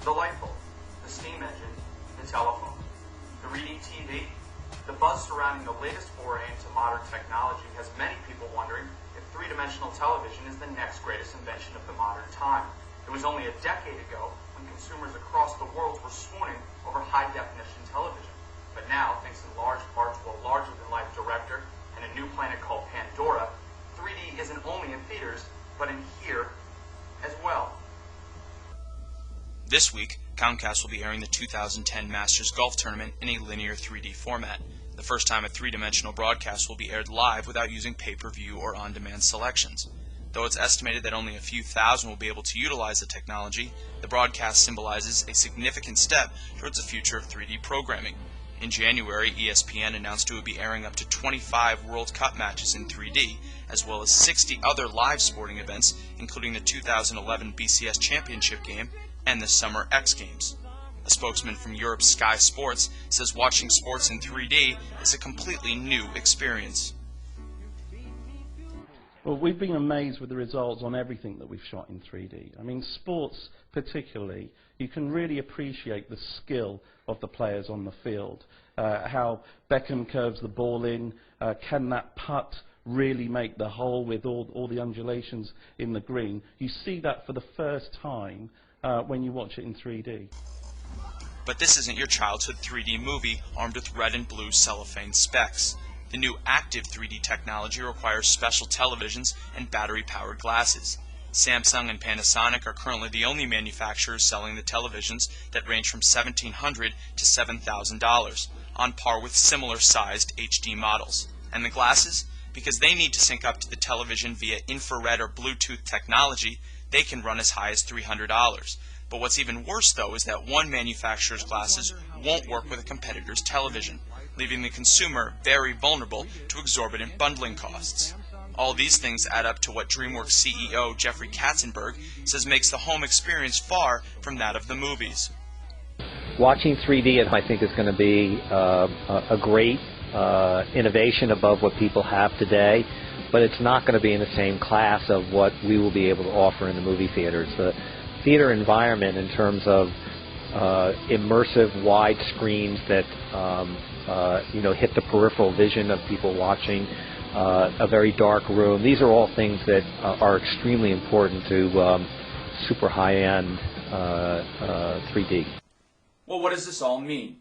The light bulb, the steam engine, the telephone, 3D TV. The buzz surrounding the latest foray into modern technology has many people wondering if three-dimensional television is the next greatest invention of the modern time. It was only a decade ago when consumers across the world were swooning over high-definition television. But now, thanks in large part to a larger-than-life director and a new planet called Pandora, 3D isn't only in theaters, but in here as well. This week, Comcast will be airing the 2010 Masters Golf Tournament in a linear 3D format, the first time a three-dimensional broadcast will be aired live without using pay-per-view or on-demand selections. Though it's estimated that only a few thousand will be able to utilize the technology, the broadcast symbolizes a significant step towards the future of 3D programming. In January, ESPN announced it would be airing up to 25 World Cup matches in 3D, as well as 60 other live sporting events, including the 2011 BCS Championship game and the Summer X Games. A spokesman from Europe's Sky Sports says watching sports in 3D is a completely new experience. Well, we've been amazed with the results on everything that we've shot in 3D. I mean, sports particularly, you can really appreciate the skill of the players on the field. How Beckham curves the ball in, can that putt really make the hole with all the undulations in the green? You see that for the first time when you watch it in 3D. But this isn't your childhood 3D movie armed with red and blue cellophane specs. The new active 3D technology requires special televisions and battery-powered glasses. Samsung and Panasonic are currently the only manufacturers selling the televisions that range from $1,700 to $7,000, on par with similar-sized HD models. And the glasses? Because they need to sync up to the television via infrared or Bluetooth technology, they can run as high as $300. But what's even worse, though, is that one manufacturer's glasses won't work with a competitor's television, leaving the consumer very vulnerable to exorbitant bundling costs. All these things add up to what DreamWorks CEO Jeffrey Katzenberg says makes the home experience far from that of the movies. Watching 3D, I think, is going to be a great innovation above what people have today, but it's not going to be in the same class of what we will be able to offer in the movie theaters. The theater environment, in terms of immersive wide screens that hit the peripheral vision of people watching, a very dark room. These are all things that are extremely important to super high-end 3D. Well, what does this all mean?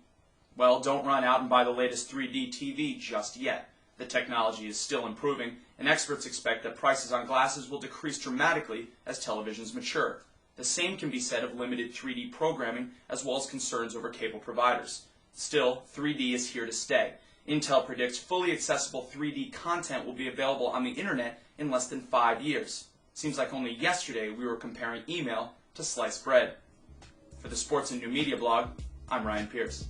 Well, don't run out and buy the latest 3D TV just yet. The technology is still improving, and experts expect that prices on glasses will decrease dramatically as televisions mature. The same can be said of limited 3D programming, as well as concerns over cable providers. Still, 3D is here to stay. Intel predicts fully accessible 3D content will be available on the internet in less than 5 years. Seems like only yesterday we were comparing email to sliced bread. For the Sports and New Media blog, I'm Ryan Pierce.